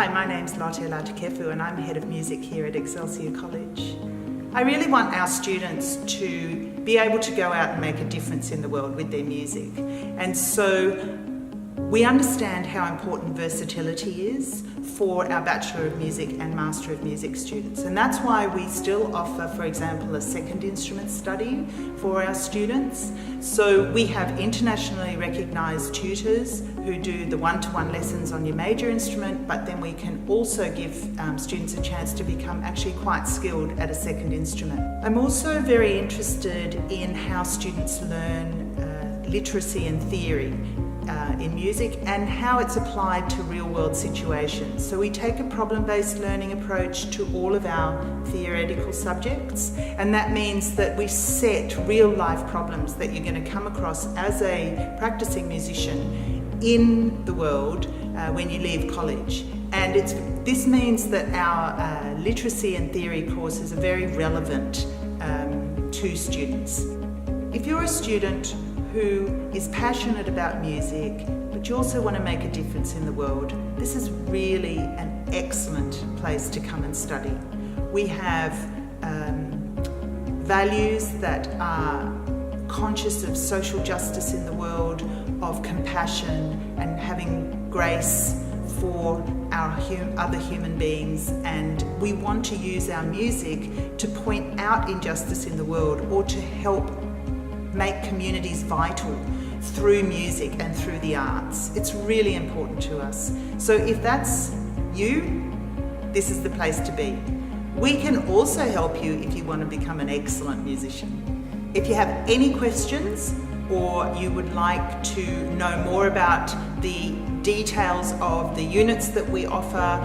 Hi, my name's Lotte Latakefu and I'm Head of Music here at Excelsia College. I really want our students to be able to go out and make a difference in the world with their music. And so we understand how important versatility is for our Bachelor of Music and Master of Music students. And that's why we still offer, for example, a second instrument study for our students. So we have internationally recognised tutors who do the one-to-one lessons on your major instrument, but then we can also give students a chance to become actually quite skilled at a second instrument. I'm also very interested in how students learn literacy and theory in music and how it's applied to real-world situations. So we take a problem-based learning approach to all of our theoretical subjects, and that means that we set real-life problems that you're going to come across as a practicing musician in the world when you leave college. And this means that our literacy and theory courses are very relevant to students. If you're a student who is passionate about music, but you also want to make a difference in the world, this is really an excellent place to come and study. We have values that are conscious of social justice in the world, of compassion and having grace for our other human beings, and we want to use our music to point out injustice in the world or to help make communities vital through music and through the arts. It's really important to us. So if that's you, this is the place to be. We can also help you if you want to become an excellent musician. If you have any questions or you would like to know more about the details of the units that we offer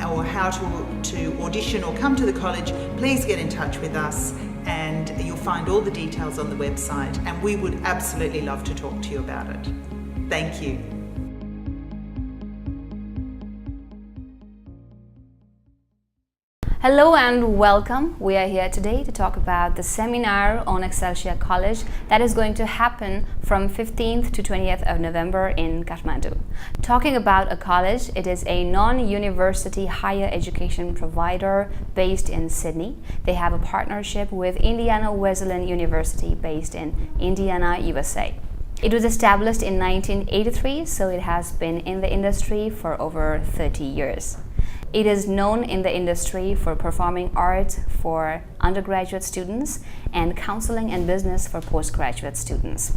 or how to audition or come to the college, please get in touch with us, and you'll find all the details on the website, and we would absolutely love to talk to you about it. Thank you. Hello and welcome. We are here today to talk about the seminar on Excelsia College that is going to happen from 15th to 20th of November in Kathmandu. Talking about a college, it is a non-university higher education provider based in Sydney. They have a partnership with Indiana Wesleyan University based in Indiana, USA. It was established in 1983, so it has been in the industry for over 30 years. It is known in the industry for performing art for undergraduate students and counseling and business for postgraduate students.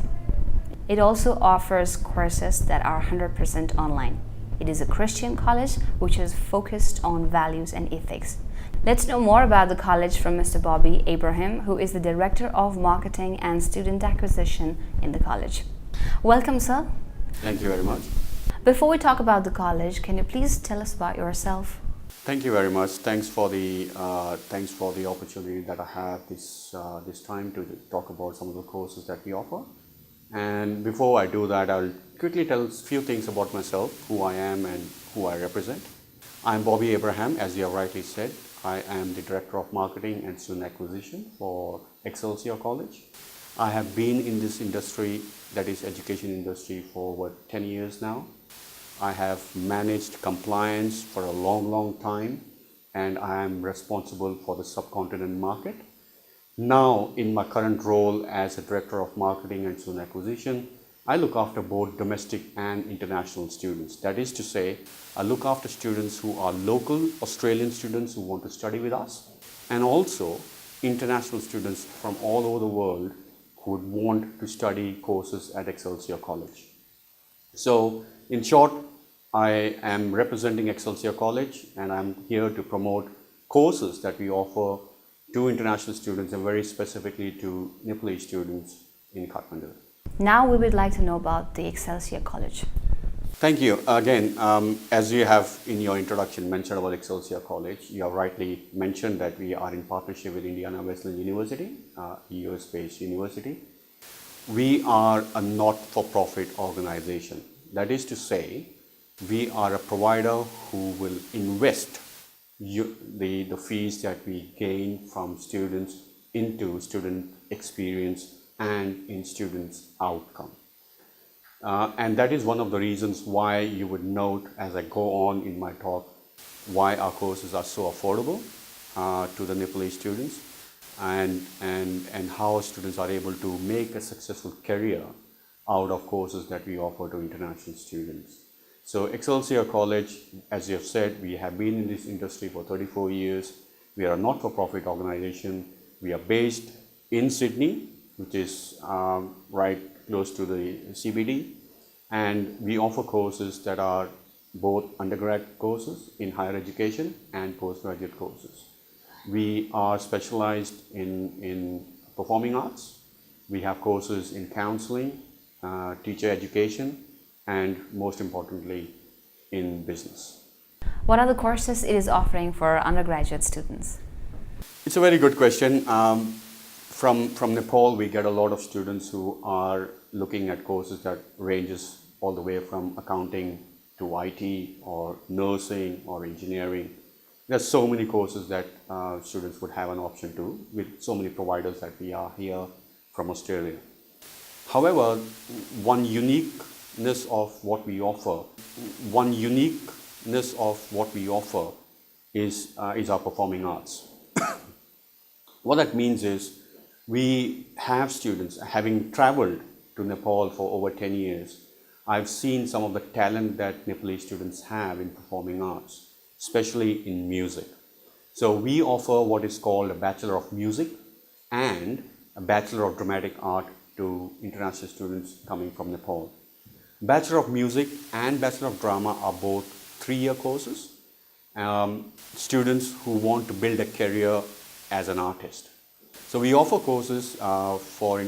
It also offers courses that are 100% online. It is a Christian college which is focused on values and ethics. Let's know more about the college from Mr. Bobby Abraham, who is the Director of Marketing and Student Acquisition in the college. Welcome, sir. Thank you very much. Before we talk about the college, can you please tell us about yourself? Thank you very much. Thanks for the opportunity that I have this time to talk about some of the courses that we offer. And before I do that, I'll quickly tell a few things about myself, who I am and who I represent. I'm Bobby Abraham, as you have rightly said. I am the Director of Marketing and Student Acquisition for Excelsia College. I have been in this industry, that is education industry, for over 10 years now. I have managed compliance for a long time, and I am responsible for the subcontinent market. Now, in my current role as a Director of Marketing and Student Acquisition, I look after both domestic and international students. That is to say, I look after students who are local Australian students who want to study with us, and also international students from all over the world who would want to study courses at Excelsia College. So, in short, I am representing Excelsia College, and I'm here to promote courses that we offer to international students and very specifically to Nepalese students in Kathmandu. Now we would like to know about the Excelsia College. Thank you. Again, as you have in your introduction mentioned about Excelsia College, you have rightly mentioned that we are in partnership with Indiana Wesleyan University, US-based university. We are a not-for-profit organization. That is to say, we are a provider who will invest the fees that we gain from students into student experience and in students' outcome. And that is one of the reasons why you would note as I go on in my talk why our courses are so affordable to the Nepalese students, and how students are able to make a successful career out of courses that we offer to international students. So Excelsia College, as you have said, we have been in this industry for 34 years. We are a not-for-profit organization. We are based in Sydney, which is right close to the CBD, and we offer courses that are both undergrad courses in higher education and postgraduate courses. We are specialized in performing arts. We have courses in counseling, teacher education, and most importantly, in business. What are the courses it is offering for undergraduate students? It's a very good question. From Nepal, we get a lot of students who are looking at courses that ranges all the way from accounting to IT or nursing or engineering. There's so many courses that students would have an option to, with so many providers that we are here from Australia. However, one uniqueness of what we offer is our performing arts. What that means is we have students, having traveled to Nepal for over 10 years, I've seen some of the talent that Nepalese students have in performing arts, especially in music. So we offer what is called a Bachelor of Music and a Bachelor of Dramatic Art to international students coming from Nepal. Bachelor of Music and Bachelor of Drama are both 3-year courses. Students who want to build a career as an artist. So we offer courses for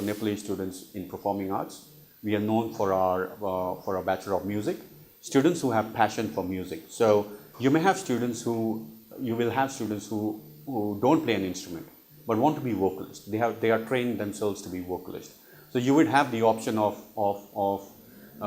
Nepalese students in performing arts. We are known for our Bachelor of Music, students who have passion for music. So you will have students who don't play an instrument but want to be vocalists. They are trained themselves to be vocalists. So you would have the option of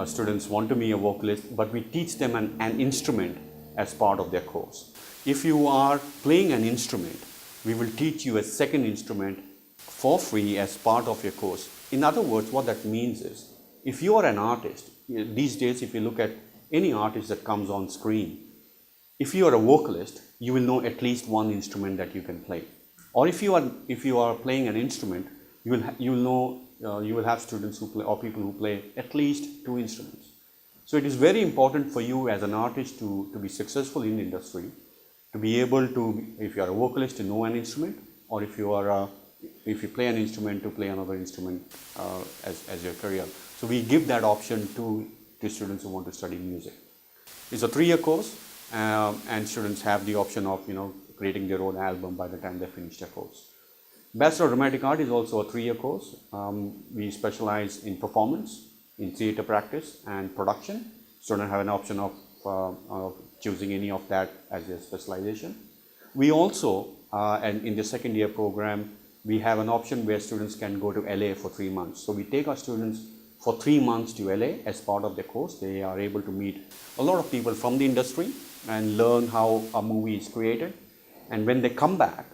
students want to be a vocalist, but we teach them an instrument as part of their course. If you are playing an instrument, we will teach you a second instrument for free as part of your course. In other words, what that means is, if you are an artist, these days if you look at any artist that comes on screen, if you are a vocalist, you will know at least one instrument that you can play. Or if you are playing an instrument, you will have students who play, or people who play at least 2 instruments. So it is very important for you as an artist to be successful in the industry, to be able to, if you are a vocalist, to know an instrument, or if you play an instrument, to play another instrument as your career. So we give that option to students who want to study music. It's a 3-year course, and students have the option of creating their own album by the time they finish their course. Bachelor of Dramatic Art is also a 3-year course. We specialize in performance, in theatre practice and production. Students have an option of choosing any of that as their specialization. We also, and in the 2nd year program, we have an option where students can go to LA for 3 months. So we take our students for 3 months to LA as part of their course. They are able to meet a lot of people from the industry and learn how a movie is created. And when they come back,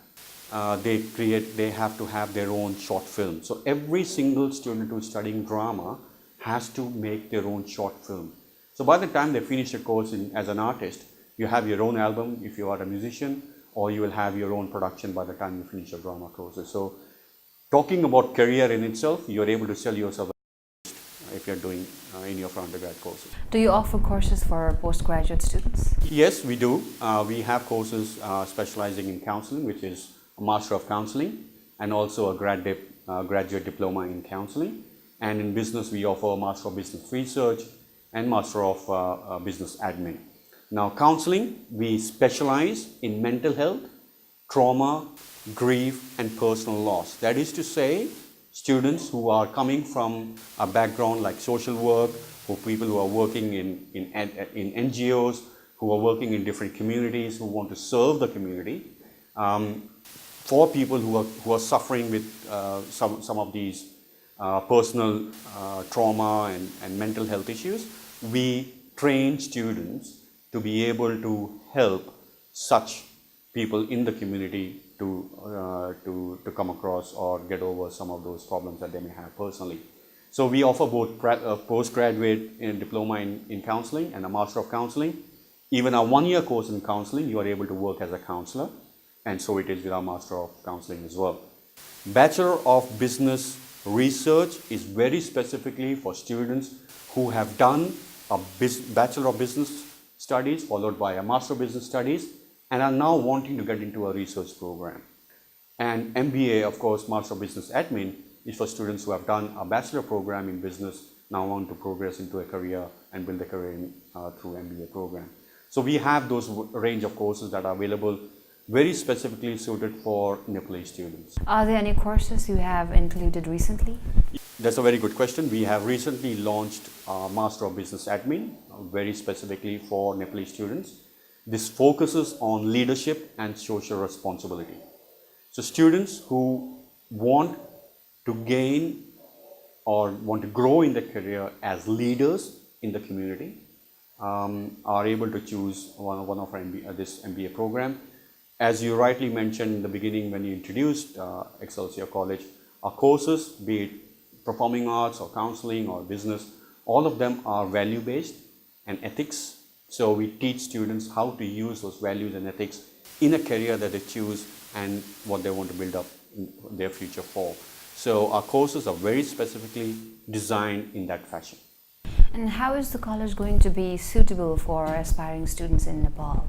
they have to have their own short film. So every single student who is studying drama has to make their own short film. So by the time they finish the course as an artist, you have your own album if you are a musician, or you will have your own production by the time you finish your drama courses. So talking about career in itself, you're able to sell yourself if you're doing any of our undergrad courses. Do you offer courses for postgraduate students? Yes, we do. We have courses specializing in counseling, which is a Master of Counseling, and also a graduate diploma in counseling. And in business, we offer a Master of Business Research and Master of Business Admin. Now, counseling, we specialize in mental health, trauma, grief, and personal loss. That is to say, students who are coming from a background like social work, or people who are working in NGOs, who are working in different communities, who want to serve the community, for people who are suffering with some of these personal trauma and mental health issues, we train students to be able to help such people in the community to come across or get over some of those problems that they may have personally. So we offer both postgraduate in diploma in counseling and a master of counseling. Even a one-year course in counseling, you are able to work as a counselor, and so it is with our master of counseling as well. Bachelor of Business Research is very specifically for students who have done a Bachelor of Business Studies followed by a Master of Business Studies and are now wanting to get into a research program. And MBA, of course, Master of Business Admin, is for students who have done a bachelor program in business, now want to progress into a career and build a career through MBA program. So we have those range of courses that are available, very specifically suited for Nepalese students. Are there any courses you have included recently? That's a very good question. We have recently launched Master of Business Admin, very specifically for Nepalese students. This focuses on leadership and social responsibility. So students who want to gain or want to grow in their career as leaders in the community are able to choose one of our this MBA program. As you rightly mentioned in the beginning when you introduced Excelsia College, our courses, be it performing arts or counseling or business, all of them are value-based and ethics. So we teach students how to use those values and ethics in a career that they choose and what they want to build up in their future for. So our courses are very specifically designed in that fashion. And how is the college going to be suitable for aspiring students in Nepal?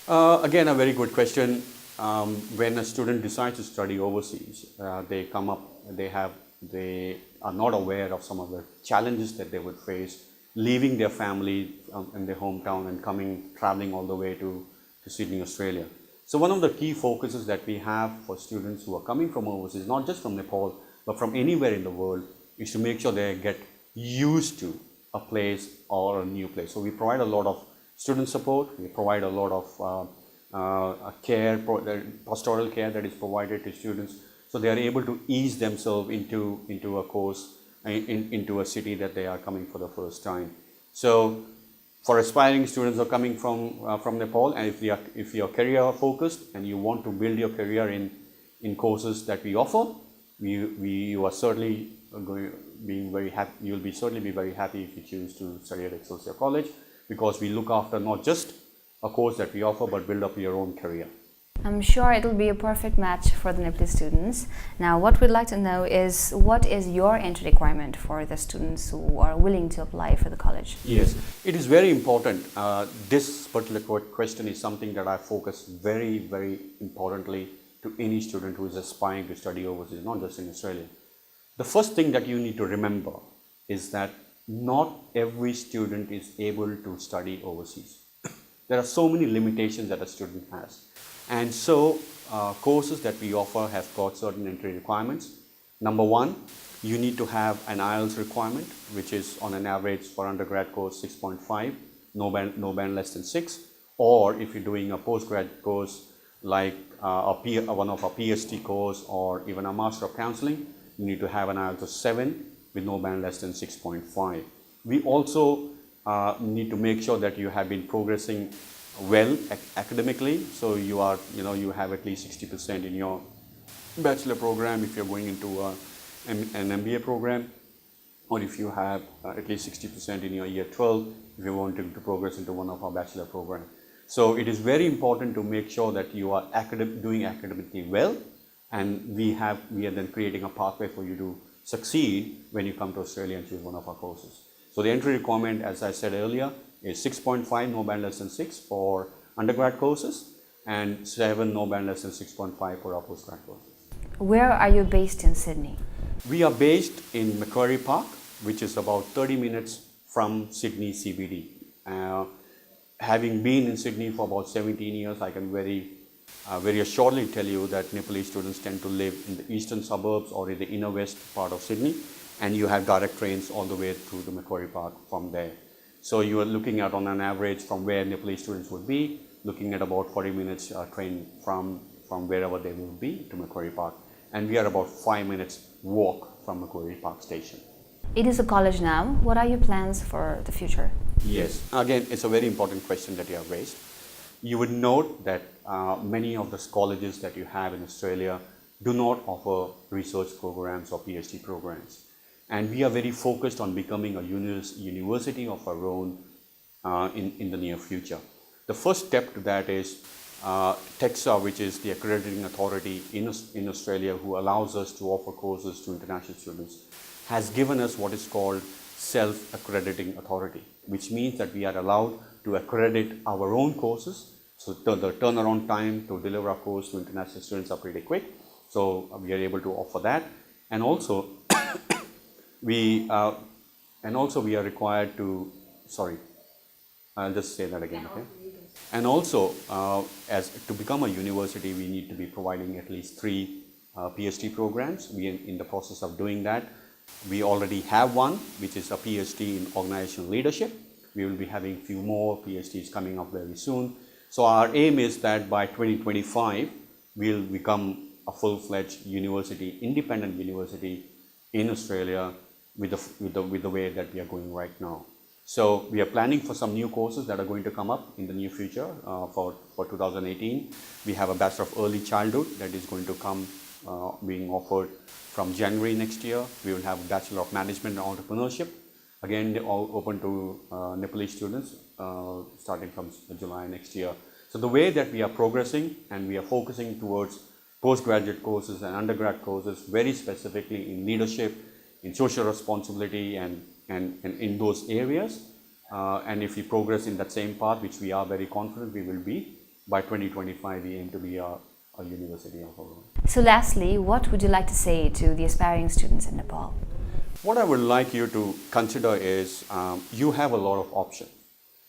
Again, a very good question. When a student decides to study overseas, they come up, they are not aware of some of the challenges that they would face leaving their family in their hometown and traveling all the way to Sydney, Australia. So one of the key focuses that we have for students who are coming from overseas, not just from Nepal, but from anywhere in the world, is to make sure they get used to a place or a new place. So we provide a lot of student support, we provide a lot of pastoral care that is provided to students, so they are able to ease themselves into a course, into a city that they are coming for the first time. So for aspiring students who are coming from Nepal, and if you are career focused and you want to build your career in courses that we offer, you are certainly being very happy. You'll be certainly be very happy if you choose to study at Excelsia College, because we look after not just a course that we offer, but build up your own career. I'm sure it'll be a perfect match for the Nepalese students. Now, what we'd like to know is, what is your entry requirement for the students who are willing to apply for the college? Yes, it is very important. This particular question is something that I focus very, very importantly to any student who is aspiring to study overseas, not just in Australia. The first thing that you need to remember is that not every student is able to study overseas. There are so many limitations that a student has. And so courses that we offer have got certain entry requirements. Number one, you need to have an IELTS requirement, which is on an average for undergrad course 6.5, no band less than 6. Or if you're doing a postgrad course like one of our PhD course or even a Master of Counseling, you need to have an IELTS of 7 with no band less than 6.5. We also need to make sure that you have been progressing well academically, so you have at least 60% in your bachelor program if you're going into an MBA program, or if you have at least 60% in your year 12 if you want to progress into one of our bachelor programs. So it is very important to make sure that you are doing academically well, and we are then creating a pathway for you to succeed when you come to Australia and choose one of our courses. So the entry requirement, as I said earlier, is 6.5, no band less than 6 for undergrad courses, and 7, no band less than 6.5 for our postgrad courses. Where are you based in Sydney? We are based in Macquarie Park, which is about 30 minutes from Sydney CBD. Having been in Sydney for about 17 years, I can very assuredly tell you that Nepalese students tend to live in the eastern suburbs or in the inner west part of Sydney, and you have direct trains all the way through the Macquarie Park from there. So you are looking at, on an average, from where Nepalese students would be, looking at about 40 minutes train from wherever they will be to Macquarie Park. And we are about 5 minutes walk from Macquarie Park station. It is a college now. What are your plans for the future? Yes, again, it's a very important question that you have raised. You would note that many of the colleges that you have in Australia do not offer research programs or PhD programs. and we are very focused on becoming a university of our own in the near future. The first step to that is TEXA, which is the accrediting authority in Australia who allows us to offer courses to international students, has given us what is called self-accrediting authority, which means that we are allowed to accredit our own courses. So the turnaround time to deliver a course to international students are pretty quick. So we are able to offer that, and also we are required to. Sorry, I'll just say that again. Okay. And also, as to become a university, we need to be providing at least 3 PhD programs. We are in the process of doing that. We already have one, which is a PhD in organizational leadership. We will be having a few more PhDs coming up very soon. So our aim is that by 2025, we'll become a full-fledged university, independent university in Australia with the way that we are going right now. So we are planning for some new courses that are going to come up in the near future for 2018. We have a Bachelor of Early Childhood that is going to come being offered from January next year. We will have a Bachelor of Management and Entrepreneurship. Again, they're all open to Nepalese students starting from July next year. So the way that we are progressing and we are focusing towards postgraduate courses and undergrad courses, very specifically in leadership, in social responsibility and in those areas. And if we progress in that same path, which we are very confident we will be, by 2025 we aim to be a university of our own. So lastly, what would you like to say to the aspiring students in Nepal? What I would like you to consider is you have a lot of options.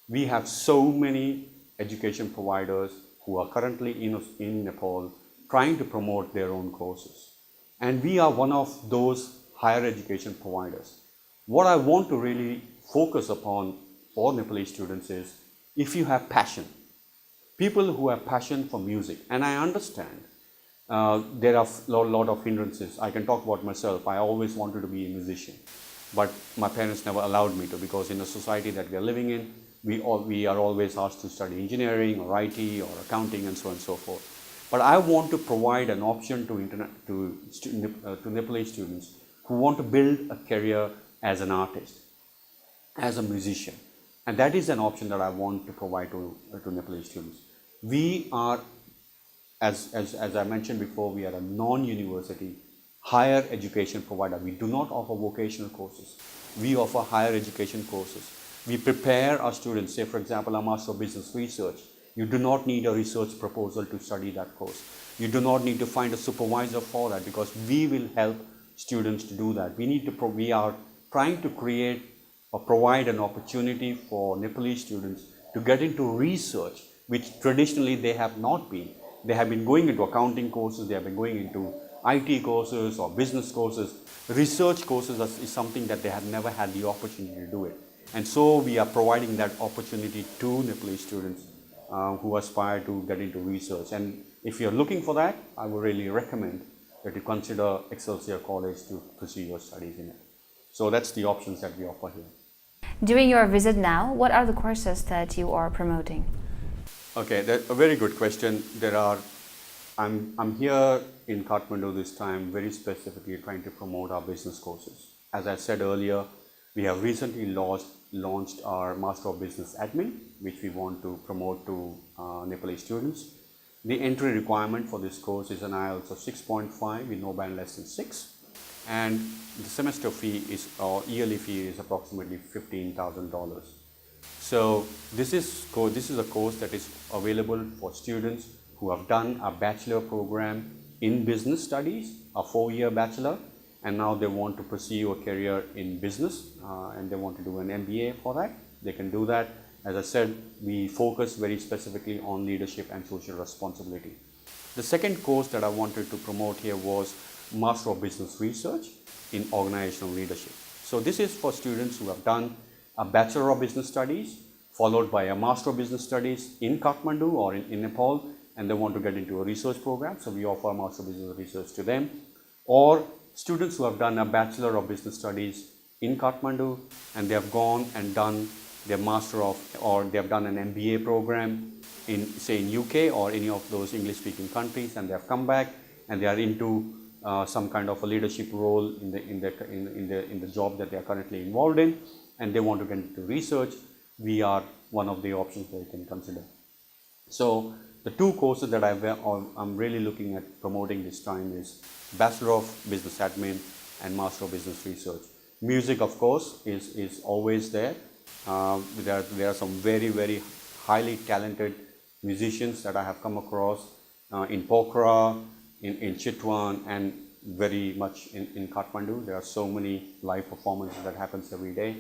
We have so many education providers who are currently in Nepal trying to promote their own courses. And we are one of those higher education providers. What I want to really focus upon for Nepalese students is if you have passion, people who have passion for music, and I understand there are a lot of hindrances. I can talk about myself. I always wanted to be a musician, but my parents never allowed me to, because in the society that we are living in, we are always asked to study engineering or IT or accounting and so on and so forth. But I want to provide an option to Nepalese students who want to build a career as an artist, as a musician. And that is an option that I want to provide to Nepalese students. We are, as I mentioned before, we are a non-university higher education provider. We do not offer vocational courses. We offer higher education courses. We prepare our students, say for example, a Master of Business Research. You do not need a research proposal to study that course. You do not need to find a supervisor for that, because we will help students to do that. We are trying to create or provide an opportunity for Nepalese students to get into research, which traditionally they have not been. They have been going into accounting courses, they have been going into IT courses or business courses. Research courses is something that they have never had the opportunity to do it. And so we are providing that opportunity to Nepalese students who aspire to get into research. And if you're looking for that, I would really recommend that you consider Excelsia College to pursue your studies in it. So that's the options that we offer here. During your visit now, what are the courses that you are promoting? Okay, that's a very good question. I'm here in Kathmandu this time very specifically trying to promote our business courses. As I said earlier, we have recently launched our Master of Business Admin, which we want to promote to Nepalese students. The entry requirement for this course is an IELTS of 6.5 with no band less than 6. And the semester fee or yearly fee is approximately $15,000. So this is a course that is available for students who have done a bachelor program in business studies, a 4-year bachelor, and now they want to pursue a career in business and they want to do an MBA for that. They can do that. As I said, we focus very specifically on leadership and social responsibility. The second course that I wanted to promote here was Master of Business Research in Organizational Leadership. So this is for students who have done a Bachelor of Business Studies followed by a Master of Business Studies in Kathmandu or in Nepal, and they want to get into a research program. So we offer Master of Business Research to them. Or students who have done a Bachelor of Business Studies in Kathmandu and they have gone and done their or they have done an MBA program in, say, in UK or any of those English-speaking countries, and they have come back and they are into some kind of a leadership role in the job that they are currently involved in, and they want to get into research, we are one of the options that you can consider. So the two courses that I'm really looking at promoting this time is Bachelor of Business Admin and Master of Business Research. Music, of course, is always there. There are some very, very highly talented musicians that I have come across in Pokhara, in Chitwan, and very much in Kathmandu. There are so many live performances that happens every day.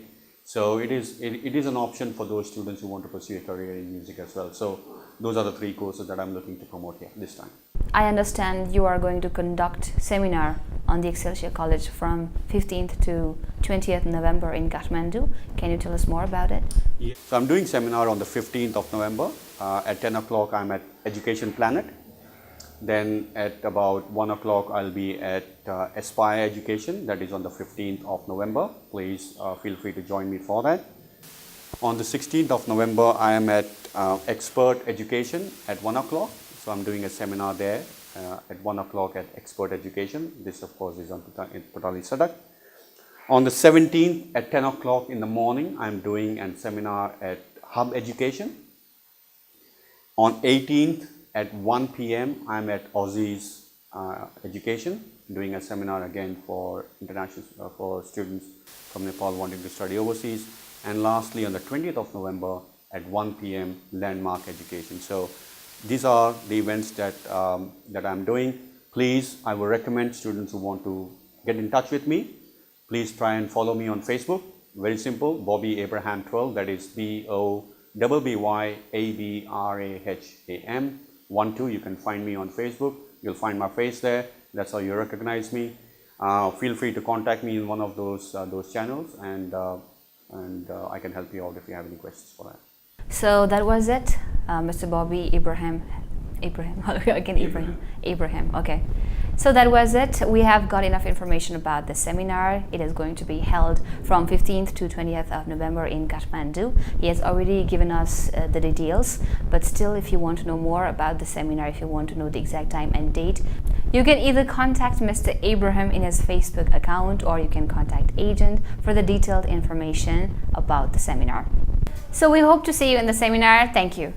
So it is an option for those students who want to pursue a career in music as well. So those are the three courses that I'm looking to promote here this time. I understand you are going to conduct seminar on the Excelsia College from 15th to 20th November in Kathmandu. Can you tell us more about it? Yeah. So I'm doing seminar on the 15th of November. At 10 o'clock I'm at Education Planet. Then at about 1 o'clock I'll be at Aspire Education, that is on the 15th of November. Please feel free to join me for that. On the 16th of November I am at Expert Education at 1 o'clock. So I'm doing a seminar there at 1 o'clock at Expert Education. This of course is on Patali Sadak. On the 17th at 10 o'clock in the morning I'm doing a seminar at Hub Education. On 18th at 1 p.m. I'm at Aussie's Education, doing a seminar again for international for students from Nepal wanting to study overseas. And lastly, on the 20th of November at 1 p.m. Landmark Education. So these are the events that I'm doing. Please, I would recommend students who want to get in touch with me, please try and follow me on Facebook. Very simple, Bobby Abraham 12. That is BOBBYABRAHAM 12. You can find me on Facebook. You'll find my face there. That's how you recognize me. Feel free to contact me in one of those channels, and I can help you out if you have any questions for that. So that was it, Mr. Bobby Abraham. Abraham. Okay. So that was it. We have got enough information about the seminar. It is going to be held from 15th to 20th of November in Kathmandu. He has already given us the details, but still, if you want to know more about the seminar, if you want to know the exact time and date, you can either contact Mr. Abraham in his Facebook account, or you can contact Agent for the detailed information about the seminar. So we hope to see you in the seminar. Thank you.